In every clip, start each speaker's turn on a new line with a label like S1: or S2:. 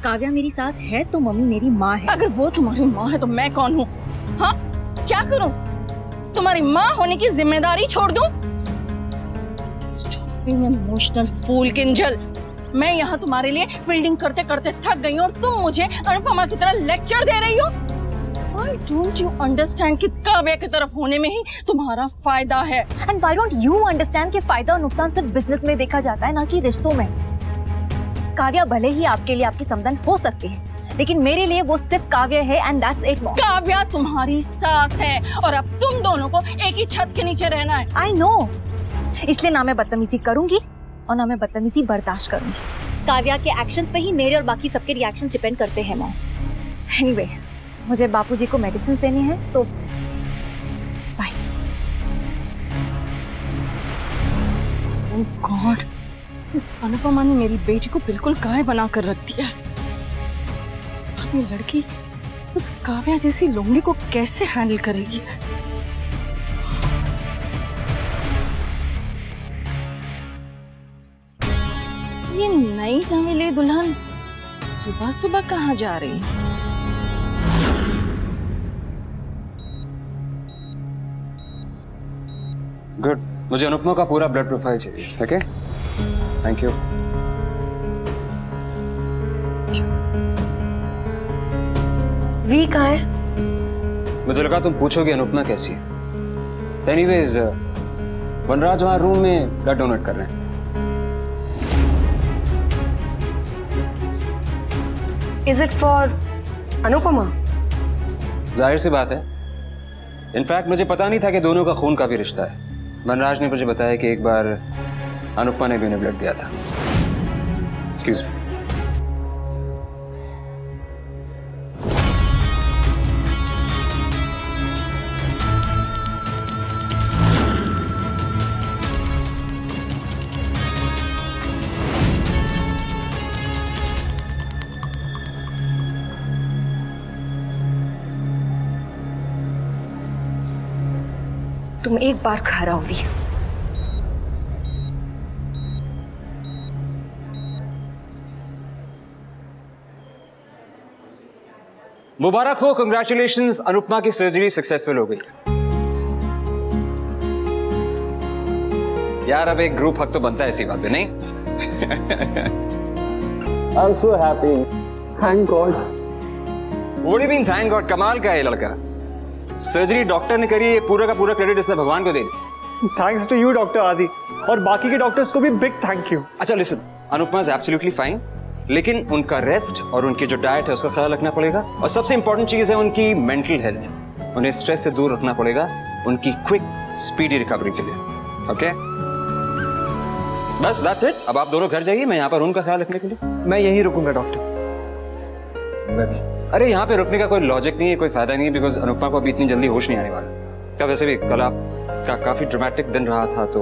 S1: काव्या मेरी सास है तो मम्मी मेरी माँ है।
S2: अगर वो तुम्हारी माँ है तो मैं कौन हूँ? हाँ, क्या करूँ? तुम्हारी माँ होने की जिम्मेदारी छोड़ दूँ? Stop being an emotional fool, Kinjal. मैं यहाँ तुम्हारे लिए फील्डिंग करते करते थक गई हूँ और तुम मुझे अनुपमा की तरह लेक्चर दे रही हो। Why don't you understand कि काव्या की तरफ होने में ही तुम्हारा फायदा है?
S1: And why don't you understand कि फायदा और नुकसान सिर्फ बिजनेस में देखा जाता है, ना कि रिश्तों में। काव्या भले ही आपके लिए आपकी समधन हो सकती है, लेकिन मेरे लिए वो सिर्फ काव्या है and that's it mom।
S2: Kavya तुम्हारी सास है और अब तुम दोनों को एक ही छत के नीचे रहना है।
S1: I know, इसलिए ना मैं बदतमीजी करूंगी और ना मैं बदतमीजी बर्दाश्त करूंगी। काव्या के एक्शंस पे ही मेरे और बाकी सबके रिएक्शंस डिपेंड करते हैं मॉम। एनीवे, मुझे बापूजी को मेडिसिन देनी है तो बाय।
S2: ओह गॉड, इस अनुपमा ने मेरी बेटी को बिल्कुल गाय बना कर रख दिया है। अब ये लड़की उस काव्या जैसी लोमड़ी को कैसे हैंडल करेगी? ये नई नवेली दुल्हन सुबह सुबह कहाँ जा रही है?
S3: गुड, मुझे अनुपमा का पूरा ब्लड प्रोफाइल चाहिए। Okay, thank you.
S4: वी कहाँ है?
S3: मुझे लगा तुम पूछोगे अनुपमा कैसी है। एनीवेज, वनराज वहां रूम में ब्लड डोनेट कर रहे हैं।
S4: Is it for Anupama?
S3: जाहिर सी बात है। इनफैक्ट मुझे पता नहीं था कि दोनों का खून का भी रिश्ता है। वनराज ने मुझे बताया कि एक बार अनुपमा ने भी उन्हें ब्लड दिया था। Excuse me.
S4: तुम एक बार घर आओ वी।
S3: मुबारक हो, कंग्रेचुलेशंस, अनुपमा की सर्जरी सक्सेसफुल हो गई। यार अब एक ग्रुप हक तो बनता है इसी बात पे, नहीं? I am so happy, thank God. What do you mean thank God? कमाल का है लड़का। सर्जरी डॉक्टर ने करी, पूरा का पूरा क्रेडिट इसने भगवान को दे दी।
S5: थैंक्स टू यू डॉक्टर आदि, और बाकी के डॉक्टर्स को भी बिग थैंक यू।
S3: अच्छा listen, Anupama is absolutely fine, लेकिन उनका रेस्ट और उनकी जो डाइट है उसका ख्याल रखना पड़ेगा। और सबसे इंपॉर्टेंट चीज है उनकी मेंटल हेल्थ, उन्हें स्ट्रेस से दूर रखना पड़ेगा उनकी क्विक स्पीडी रिकवरी के लिए। ओके, बस दैट्स इट। अब आप दोनों घर जाइए, मैं यहाँ पर उनका ख्याल रखने के लिए।
S5: मैं यहीं रुकूंगा डॉक्टर।
S3: मैं भी। अरे यहाँ पे रुकने का कोई लॉजिक नहीं है, कोई फायदा नहीं है, बिकॉज अनुपमा को अभी इतनी जल्दी होश नहीं आने वाला। क्या वैसे भी कल आपका काफी ड्रामेटिक दिन रहा था, तो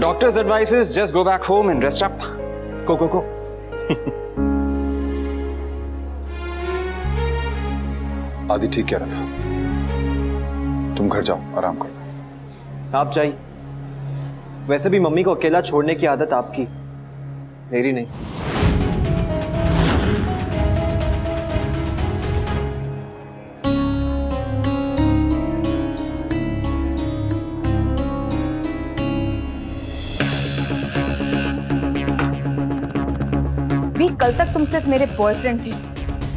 S3: doctor's advice is just go back home and rest up. Go go go.
S6: आदि ठीक कह रहा था, तुम घर जाओ, आराम करो।
S5: आप जाइए। वैसे भी मम्मी को अकेला छोड़ने की आदत आपकी, मेरी नहीं।
S4: कल तक तुम सिर्फ मेरे बॉयफ्रेंड थे,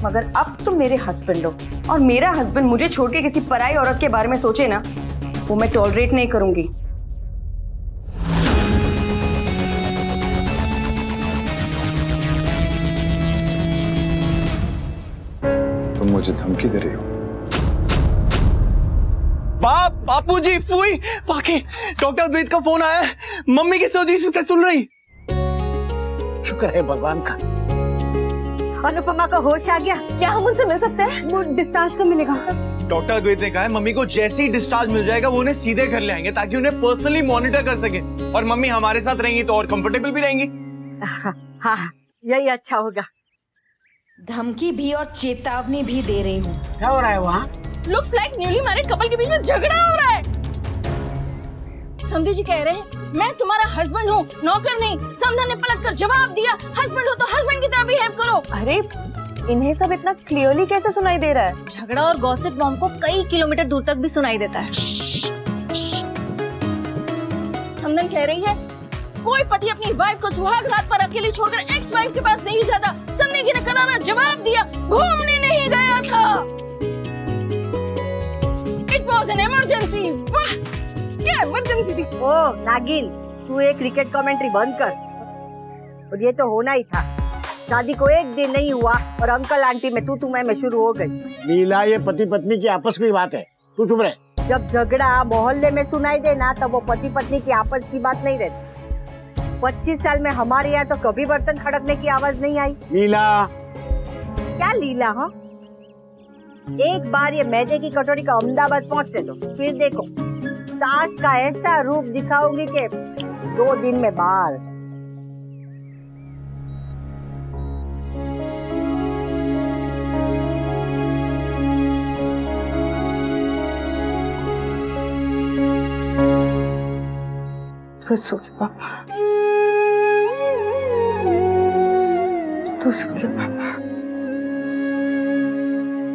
S4: मगर अब तुम मेरे हस्बैंड हो, और मेरा हस्बैंड मुझे छोड़ के किसी पराई औरत के बारे में सोचे ना, वो मैं टॉलरेट नहीं करूंगी।
S6: तुम मुझे धमकी दे रही हो?
S5: बापूजी, फूई, पाके, डॉक्टर द्वैत का फोन आया है, मम्मी की सर्जरी सक्सेसफुल रही।
S7: शुक्र है भगवान का।
S4: अनुपमा का होश आ गया। क्या हम उनसे मिल सकते हैं? वो डिस्चार्ज कब मिलेगा?
S5: डॉक्टर द्वैत ने कहा है मम्मी को जैसे ही डिस्चार्ज मिल जाएगा वो उन्हें सीधे घर ले आएंगे, ताकि उन्हें पर्सनली मॉनिटर कर सके, और मम्मी हमारे साथ रहेंगी तो और कंफर्टेबल भी रहेंगी।
S7: हाँ, यही अच्छा होगा।
S8: धमकी भी और चेतावनी भी दे रही हूँ।
S7: क्या हो रहा है वहाँ?
S2: Looks like newly married couple के बीच में झगड़ा हो रहा है। समधी जी कह रहे हैं मैं तुम्हारा हस्बैंड हूँ, नौकर नहीं। समधन ने पलटकर जवाब दिया, हस्बैंड हो तो हस्बैंड की तरह बिहेव करो।
S9: अरे इन्हें सब इतना क्लियरली कैसे सुनाई दे रहा है?
S1: झगड़ा और गॉसिप मॉम को कई किलोमीटर दूर तक भी सुनाई देता है।
S2: समधन कह रही है कोई पति अपनी वाइफ को सुहाग रात पर अकेली छोड़कर एक्स वाइफ के पास नहीं जाता। समधन जी ने करारा जवाब दिया, घूमने नहीं गया था, इट वॉज एन इमरजेंसी। वाह क्या इमरजेंसी थी।
S7: ओ नागिन, तू एक क्रिकेट कमेंट्री बंद कर। और ये तो होना ही था, शादी को एक दिन नहीं हुआ और अंकल आंटी में तू मैं शुरू हो गई।
S10: लीला, ये पति पत्नी की आपस की बात है, तू चुप रहे।
S7: जब झगड़ा मोहल्ले में सुनाई देना तब वो पति पत्नी की आपस की बात नहीं रहती। 25 साल में हमारे यहाँ तो कभी बर्तन खड़कने की आवाज नहीं आई।
S10: लीला,
S7: क्या लीला? हाँ, एक बार ये मैदे की कटोरी का अहमदाबाद पहुँचने दो, फिर देखो सास का ऐसा रूप दिखाऊंगी कि 2 दिन में बाहर।
S9: सुखी पापा, तू सुखी पापा,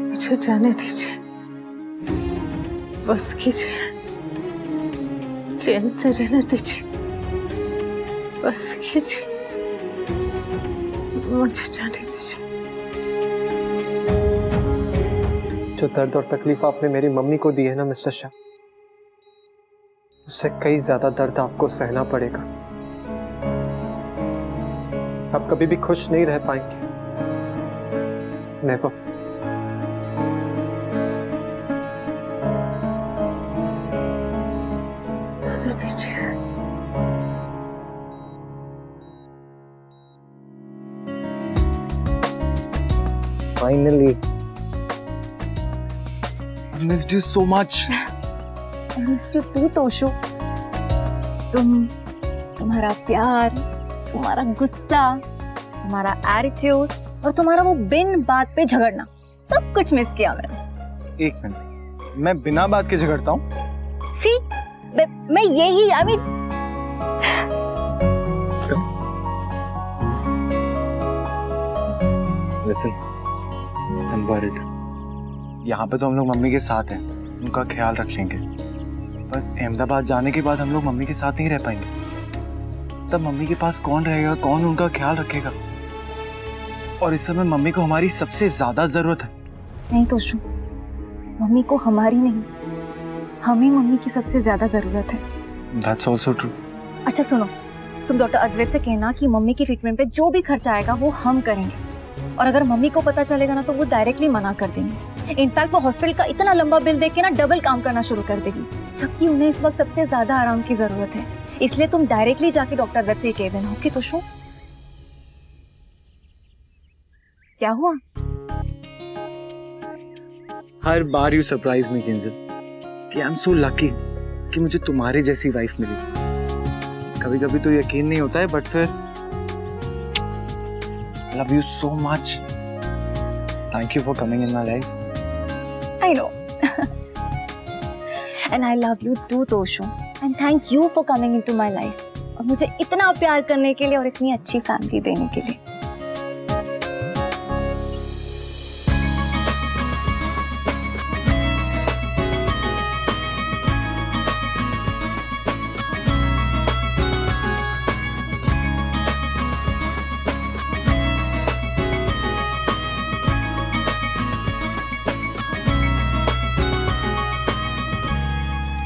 S9: मुझे जाने दीजिए, बस कीजिए, चैन से रहने दीजिए, बस कीजिए, मुझे जाने दीजिए।
S11: जो दर्द और तकलीफ आपने मेरी मम्मी को दी है ना मिस्टर शाह, उससे कई ज्यादा दर्द आपको सहना पड़ेगा। आप कभी भी खुश नहीं रह पाएंगे, never.
S5: Finally, I missed you so much.
S1: I missed you too, Toshu. तुम्हारा प्यार, तुम्हारा गुस्सा, तुम्हारा एटीट्यूड और तुम्हारा वो बिन बात पे झगड़ना, सब कुछ मिस किया मैंने।
S5: एक मिनट, मैं बिना बात के झगड़ता हूँ?
S1: सी, मैं यही, I mean,
S5: Listen, I'm worried. यहाँ पे तो हम लोग मम्मी के साथ हैं, उनका ख्याल रख लेंगे, पर अहमदाबाद जाने के बाद हम लोग मम्मी के साथ नहीं रह पाएंगे। तब मम्मी के पास कौन रहेगा, कौन उनका ख्याल रखेगा? और इस समय मम्मी को हमारी सबसे ज्यादा जरूरत है।
S1: नहीं तोशु, मम्मी को हमारी नहीं, हमें मम्मी की सबसे ज्यादा जरूरत है।
S5: That's also true.
S1: अच्छा सुनो, तुम डॉक्टर अद्वैत से कहना कि मम्मी की ट्रीटमेंट पे जो भी खर्चा आएगा वो हम करेंगे, और अगर मम्मी को पता चलेगा ना तो वो डायरेक्टली मना कर देंगे। इनफैक्ट वो हॉस्पिटल का इतना लंबा बिल देख के ना डबल काम करना शुरू कर देगी, जबकि उन्हें इस वक्त सबसे ज्यादा आराम की जरूरत है। इसलिए तुम डायरेक्टली जाके डॉक्टर अद्वैत से कह देना, ओके तोशु? क्या हुआ?
S5: हर बार यू सरप्राइज मी किंजल, कि आई एम सो लकी कि मुझे तुम्हारे जैसी वाइफ मिली। कभी कभी तो यकीन नहीं होता है, बट फिर I love you so much. Thank you for coming in my life.
S1: I know. And I love you too, Toshu. And thank you for coming into my life. और मुझे इतना प्यार करने के लिए और इतनी अच्छी फैमिली देने के लिए।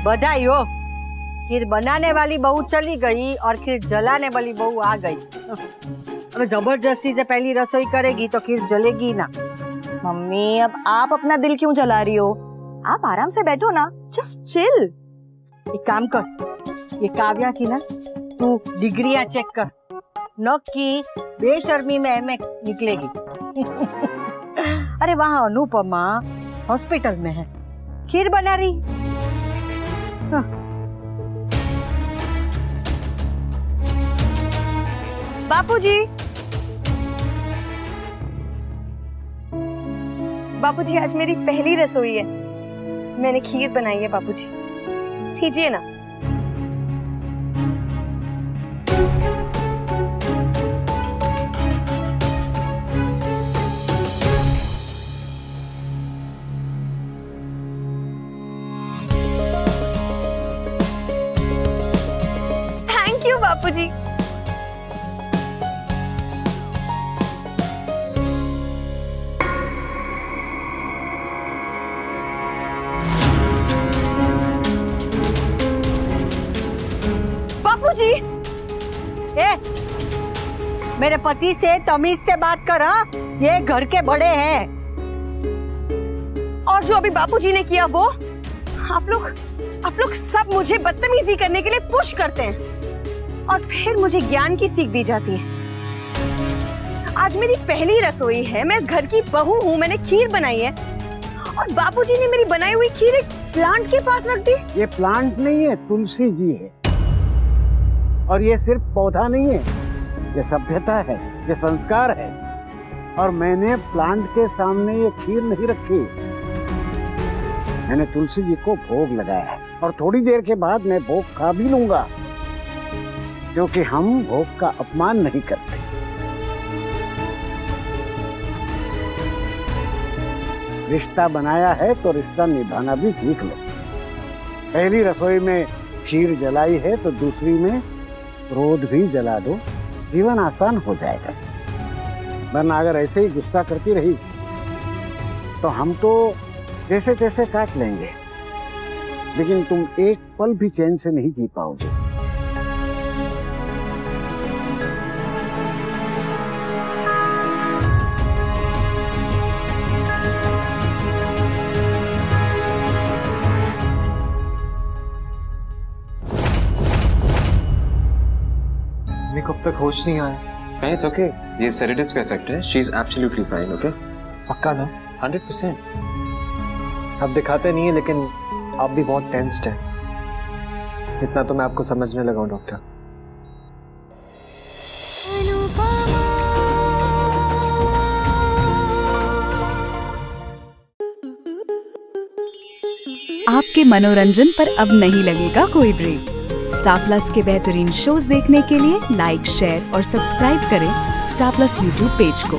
S7: बधाई हो, खीर बनाने वाली बहू चली गई और खीर जलाने वाली बहू आ गई। अब जबरदस्ती से पहली रसोई करेगी तो खीर जलेगी ना।
S9: मम्मी, अब आप अपना दिल क्यों जला रही हो? आप आराम से बैठो ना, जस्ट चिल।
S7: एक काम कर, ये काव्या की ना तू डिग्रियां चेक कर, नक्की बेशर्मी में एमए निकलेगी। अरे वहाँ अनुपमा हॉस्पिटल में है, खीर बना रही। हाँ।
S1: बापूजी, बापूजी आज मेरी पहली रसोई है, मैंने खीर बनाई है बापूजी, लीजिए ना।
S4: बापूजी।
S7: बापूजी, ए, मेरे पति से तमीज से बात कर। हाँ, ये घर के बड़े हैं।
S4: और जो अभी बापूजी ने किया वो आप लोग सब मुझे बदतमीजी करने के लिए पुश करते हैं और फिर मुझे ज्ञान की सीख दी जाती है। आज मेरी पहली रसोई है, मैं इस घर की बहू हूँ, मैंने खीर बनाई है और बापूजी ने मेरी बनाई हुई खीर एक प्लांट के पास रख दी।
S10: ये प्लांट नहीं है, तुलसी जी है। और ये सिर्फ पौधा नहीं है, ये सभ्यता है, ये संस्कार है। और मैंने प्लांट के सामने ये खीर नहीं रखी, मैंने तुलसी जी को भोग लगाया है। और थोड़ी देर के बाद मैं भोग खा भी लूंगा, क्योंकि हम भोग का अपमान नहीं करते। रिश्ता बनाया है तो रिश्ता निभाना भी सीख लो। पहली रसोई में खीर जलाई है तो दूसरी में क्रोध भी जला दो, जीवन आसान हो जाएगा। वरना अगर ऐसे ही गुस्सा करती रही तो हम तो जैसे तैसे काट लेंगे, लेकिन तुम एक पल भी चैन से नहीं जी पाओगे।
S5: मेरे को अब तक होश नहीं आया।
S3: इट्स ओके, ये सेडेटिव्स का इफेक्ट है। She is absolutely fine. Okay,
S5: पक्का ना?
S3: 100%।
S11: आप दिखाते नहीं है, लेकिन आप भी बहुत टेंस्ड हैं। इतना तो मैं आपको समझने लगा हूं डॉक्टर।
S12: आपके मनोरंजन पर अब नहीं लगेगा कोई ब्रेक। स्टार प्लस के बेहतरीन शोज देखने के लिए लाइक, शेयर और सब्सक्राइब करें स्टार प्लस यूट्यूब पेज को।